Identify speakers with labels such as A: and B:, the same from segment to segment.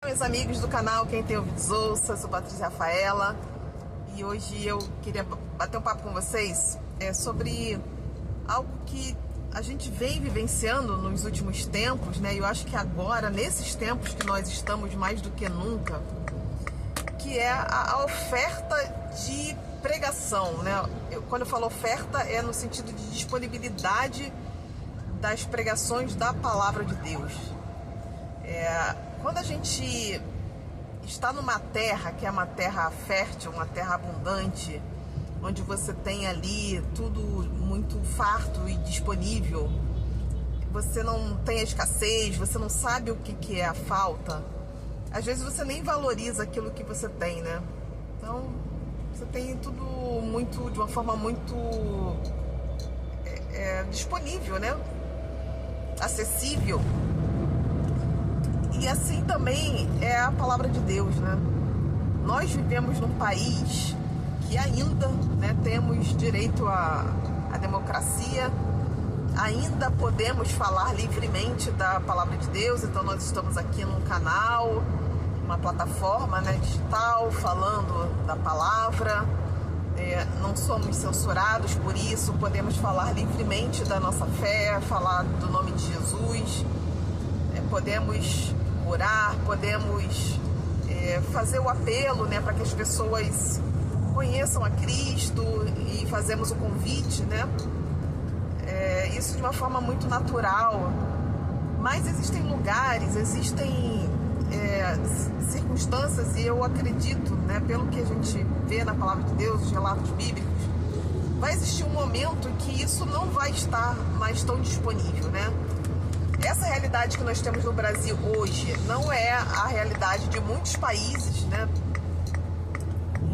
A: Meus amigos do canal Quem Tem Ouvidos Ouça, eu sou Patrícia Rafaela e hoje eu queria bater um papo com vocês sobre algo que a gente vem vivenciando nos últimos tempos, né? E eu acho que agora, nesses tempos que nós estamos mais do que nunca, que é a oferta de pregação, né? Quando eu falo oferta, é no sentido de disponibilidade das pregações da Palavra de Deus. Quando a gente está numa terra que é uma terra fértil, uma terra abundante, onde você tem ali tudo muito farto e disponível, você não tem a escassez, você não sabe o que é a falta, às vezes você nem valoriza aquilo que você tem, né? Então, você tem tudo muito, de uma forma muito disponível, né? Acessível. E assim também é a palavra de Deus, né? Nós vivemos num país que ainda, né, temos direito à democracia, ainda podemos falar livremente da palavra de Deus, então nós estamos aqui num canal, uma plataforma, né, digital, falando da palavra, não somos censurados por isso, podemos falar livremente da nossa fé, falar do nome de Jesus, podemos orar, podemos fazer o apelo, né, para que as pessoas conheçam a Cristo e fazemos o convite, né? Isso de uma forma muito natural. Mas existem lugares, existem circunstâncias, e eu acredito, né, pelo que a gente vê na Palavra de Deus, os relatos bíblicos, vai existir um momento em que isso não vai estar mais tão disponível, né? Essa realidade que nós temos no Brasil hoje não é a realidade de muitos países, né?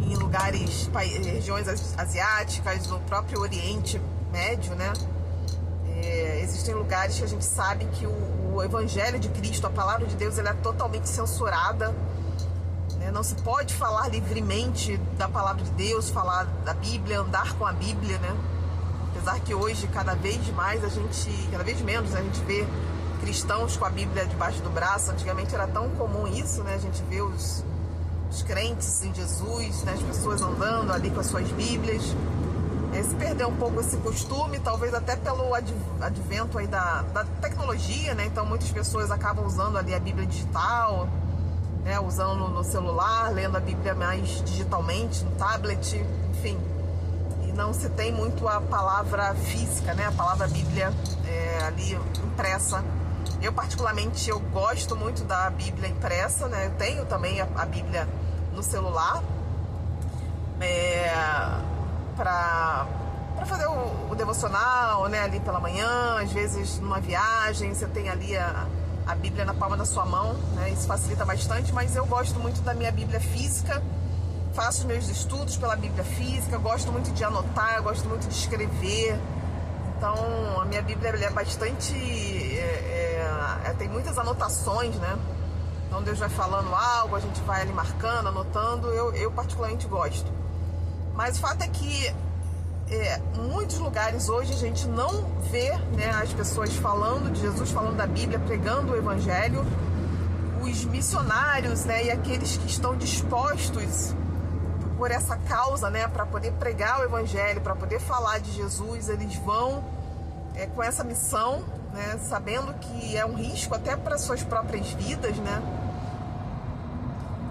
A: Em lugares, regiões asiáticas, no próprio Oriente Médio, né? Existem lugares que a gente sabe que o Evangelho de Cristo, a Palavra de Deus, ela é totalmente censurada, né? Não se pode falar livremente da Palavra de Deus, falar da Bíblia, andar com a Bíblia, né? Apesar que hoje, cada vez menos, a gente vê cristãos com a Bíblia debaixo do braço. Antigamente era tão comum isso, né? A gente vê os crentes em Jesus, né? As pessoas andando ali com as suas Bíblias. Se perdeu um pouco esse costume, talvez até pelo advento aí da tecnologia, né? Então muitas pessoas acabam usando ali a Bíblia digital, né? Usando no celular, lendo a Bíblia mais digitalmente, no tablet, enfim. Não se tem muito a palavra física, né? A palavra Bíblia ali impressa. Eu particularmente gosto muito da Bíblia impressa, né? Eu tenho também a Bíblia no celular para fazer o devocional, né? Ali pela manhã, às vezes numa viagem, você tem ali a Bíblia na palma da sua mão, né? Isso facilita bastante, mas eu gosto muito da minha Bíblia física. Faço os meus estudos pela Bíblia física, gosto muito de anotar, gosto muito de escrever. Então, a minha Bíblia é bastante... tem muitas anotações, né? Então, Deus vai falando algo, a gente vai ali marcando, anotando. Eu particularmente gosto. Mas o fato é que muitos lugares hoje a gente não vê, né, as pessoas falando de Jesus, falando da Bíblia, pregando o Evangelho. Os missionários, né, e aqueles que estão dispostos por essa causa, né, para poder pregar o Evangelho, para poder falar de Jesus, eles vão com essa missão, né, sabendo que é um risco até para suas próprias vidas, né?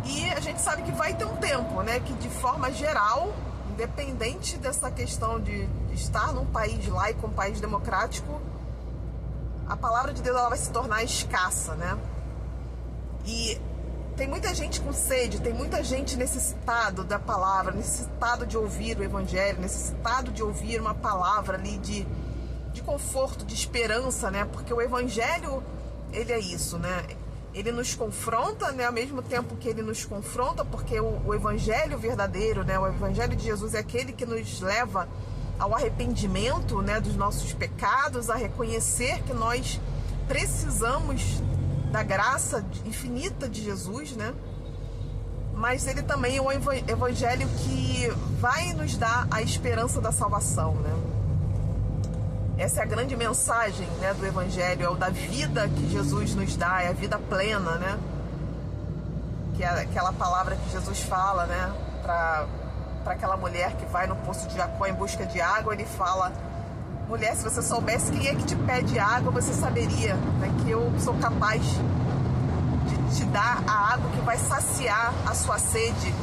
A: E a gente sabe que vai ter um tempo, né, que de forma geral, independente dessa questão de estar num país laico, um país democrático, a palavra de Deus ela vai se tornar escassa, né? E tem muita gente com sede, tem muita gente necessitado da palavra, necessitado de ouvir o Evangelho, necessitado de ouvir uma palavra ali de conforto, de esperança, né? Porque o Evangelho, ele é isso, né? Ele nos confronta, né? Ao mesmo tempo que ele nos confronta, porque o Evangelho verdadeiro, né? O Evangelho de Jesus é aquele que nos leva ao arrependimento, né? Dos nossos pecados, a reconhecer que nós precisamos da graça infinita de Jesus, né? Mas ele também é um evangelho que vai nos dar a esperança da salvação, né? Essa é a grande mensagem, né, do Evangelho, é o da vida que Jesus nos dá, é a vida plena, né? que é aquela palavra que Jesus fala, né, para aquela mulher que vai no poço de Jacó em busca de água. Ele fala: mulher, se você soubesse quem é que te pede água, você saberia, né, que eu sou capaz de te dar a água que vai saciar a sua sede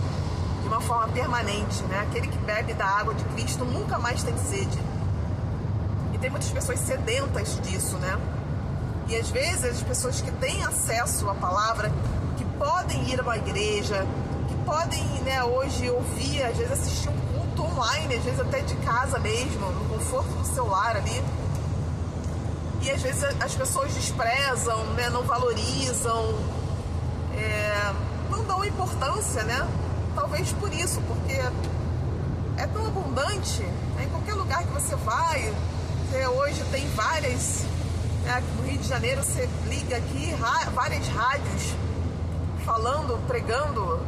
A: de uma forma permanente, né? Aquele que bebe da água de Cristo nunca mais tem sede. E tem muitas pessoas sedentas disso, né? E às vezes as pessoas que têm acesso à palavra, que podem ir a uma igreja, que podem, né, hoje ouvir, às vezes assistir um culto online, às vezes até de casa mesmo, no conforto do seu lar ali. E às vezes as pessoas desprezam, né, não valorizam, não dão importância, né? Talvez por isso, porque é tão abundante, né? Em qualquer lugar que você vai, hoje tem várias, né? No Rio de Janeiro você liga aqui, várias rádios falando, pregando,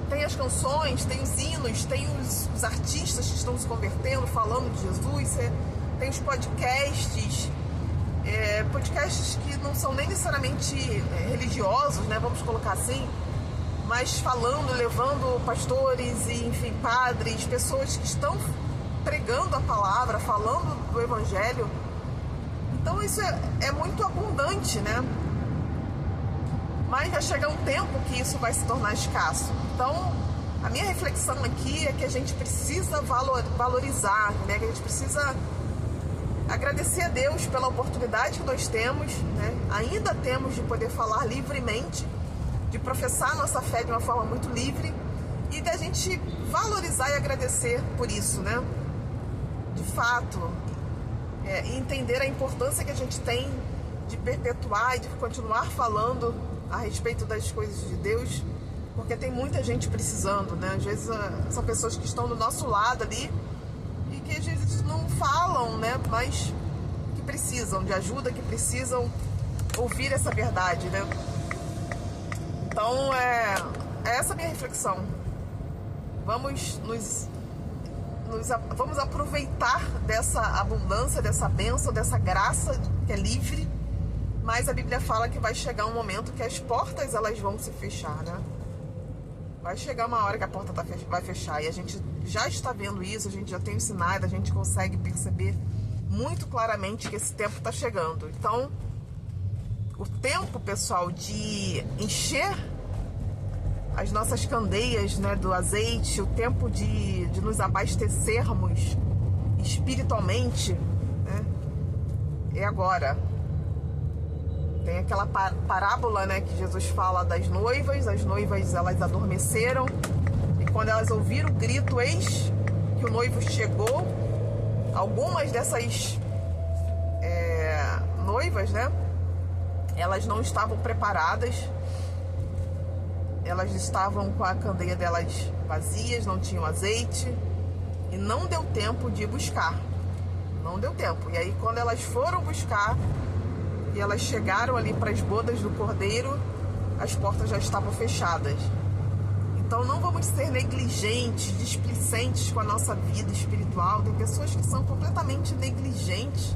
A: tem as canções, tem os hinos, tem os artistas que estão se convertendo, falando de Jesus, tem os podcasts, podcasts que não são nem necessariamente religiosos, né, vamos colocar assim, mas falando, levando pastores e, enfim, padres, pessoas que estão pregando a palavra, falando do evangelho. Então isso é muito abundante, né? Mas vai chegar um tempo que isso vai se tornar escasso. Então, a minha reflexão aqui é que a gente precisa valorizar, né? Que a gente precisa agradecer a Deus pela oportunidade que nós temos, né? Ainda temos de poder falar livremente, de professar nossa fé de uma forma muito livre e da gente valorizar e agradecer por isso, né? De fato, entender a importância que a gente tem de perpetuar e de continuar falando a respeito das coisas de Deus, porque tem muita gente precisando, né? Às vezes são pessoas que estão do nosso lado ali e que às vezes não falam, né? Mas que precisam de ajuda, que precisam ouvir essa verdade, né? Então, é essa a minha reflexão. Vamos vamos aproveitar dessa abundância, dessa bênção, dessa graça que é livre, mas a Bíblia fala que vai chegar um momento que as portas elas vão se fechar, né? Vai chegar uma hora que a porta vai fechar, e a gente já está vendo isso, a gente já tem os sinais, a gente consegue perceber muito claramente que esse tempo está chegando. Então, o tempo, pessoal, de encher as nossas candeias, né, do azeite, o tempo de nos abastecermos espiritualmente, né, é agora. Tem aquela parábola, né, que Jesus fala das noivas. As noivas, elas adormeceram, e quando elas ouviram o grito, eis que o noivo chegou. Algumas dessas noivas, né, elas não estavam preparadas, elas estavam com a candeia delas vazias, não tinham azeite, e não deu tempo de buscar, não deu tempo. E aí quando elas foram buscar e elas chegaram ali para as bodas do Cordeiro, as portas já estavam fechadas. Então não vamos ser negligentes, displicentes com a nossa vida espiritual. Tem pessoas que são completamente negligentes,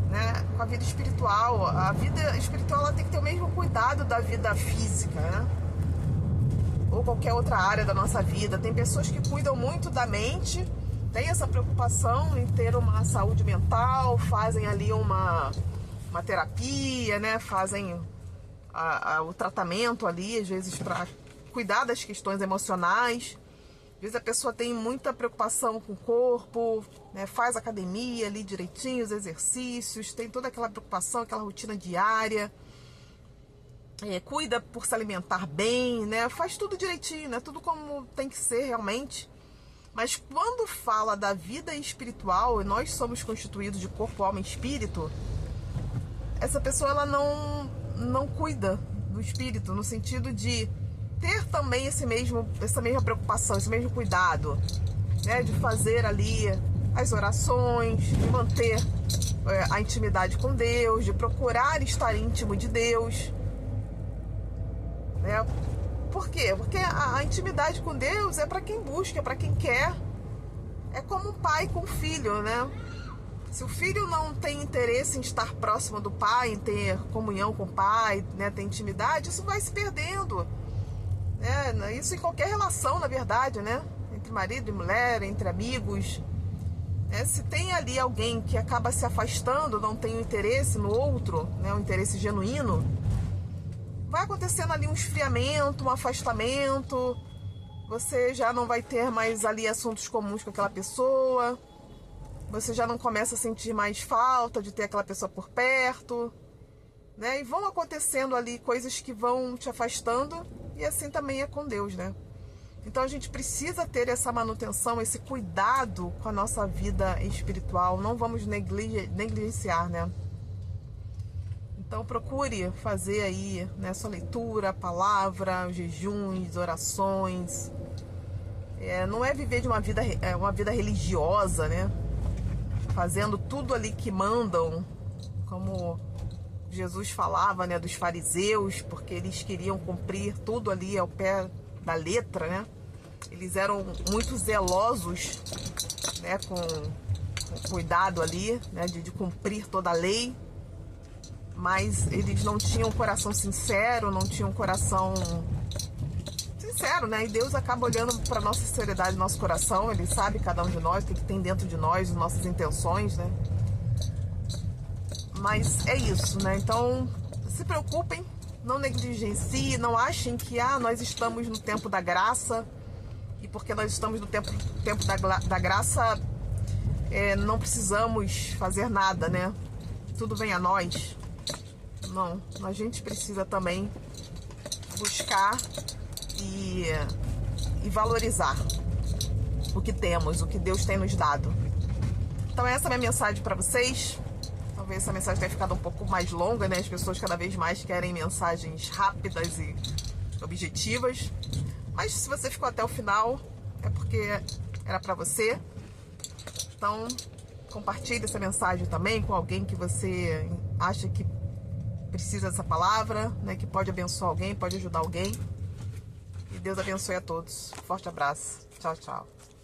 A: né, com a vida espiritual. A vida espiritual ela tem que ter o mesmo cuidado da vida física, né? Ou qualquer outra área da nossa vida. Tem pessoas que cuidam muito da mente, têm essa preocupação em ter uma saúde mental, fazem ali uma terapia, né? Fazem o tratamento ali, às vezes para cuidar das questões emocionais. Às vezes a pessoa tem muita preocupação com o corpo, né? Faz academia ali direitinho, os exercícios, tem toda aquela preocupação, aquela rotina diária, cuida por se alimentar bem, né? Faz tudo direitinho, né? Tudo como tem que ser realmente. Mas quando fala da vida espiritual, e nós somos constituídos de corpo, alma e espírito, essa pessoa ela não cuida do espírito, no sentido de ter também essa mesma preocupação, esse mesmo cuidado, né? De fazer ali as orações, de manter a intimidade com Deus, de procurar estar íntimo de Deus, né? Por quê? Porque a intimidade com Deus é para quem busca, é para quem quer. É como um pai com um filho, né? Se o filho não tem interesse em estar próximo do pai, em ter comunhão com o pai, né, ter intimidade, isso vai se perdendo. Isso em qualquer relação, na verdade, né? Entre marido e mulher, entre amigos. Se tem ali alguém que acaba se afastando, não tem um interesse no outro, né, um interesse genuíno, vai acontecendo ali um esfriamento, um afastamento. Você já não vai ter mais ali assuntos comuns com aquela pessoa. Você já não começa a sentir mais falta de ter aquela pessoa por perto, né? E vão acontecendo ali coisas que vão te afastando, e assim também é com Deus, né? Então a gente precisa ter essa manutenção, esse cuidado com a nossa vida espiritual. Não vamos negligenciar, né? Então procure fazer aí, né, sua leitura, a palavra, os jejuns, orações. Não é viver de uma vida religiosa, né? Fazendo tudo ali que mandam, como Jesus falava, né, dos fariseus, porque eles queriam cumprir tudo ali ao pé da letra, né? Eles eram muito zelosos, né, com cuidado ali, né, de cumprir toda a lei, mas eles não tinham um coração sincero, não tinham um coração sincero, né? E Deus acaba olhando para nossa sinceridade, nosso coração. Ele sabe cada um de nós, o que tem dentro de nós, as nossas intenções, né? Mas é isso, né? Então, se preocupem, não negligenciem, não achem que nós estamos no tempo da graça, e porque nós estamos no tempo da graça, não precisamos fazer nada, né? Tudo vem a nós. Não, a gente precisa também buscar e valorizar o que temos, o que Deus tem nos dado. Então essa é a minha mensagem para vocês. Talvez essa mensagem tenha ficado um pouco mais longa, né? As pessoas cada vez mais querem mensagens rápidas e objetivas. Mas se você ficou até o final, é porque era para você. Então compartilhe essa mensagem também com alguém que você acha que precisa dessa palavra, né? Que pode abençoar alguém, pode ajudar alguém. E Deus abençoe a todos. Forte abraço. Tchau, tchau.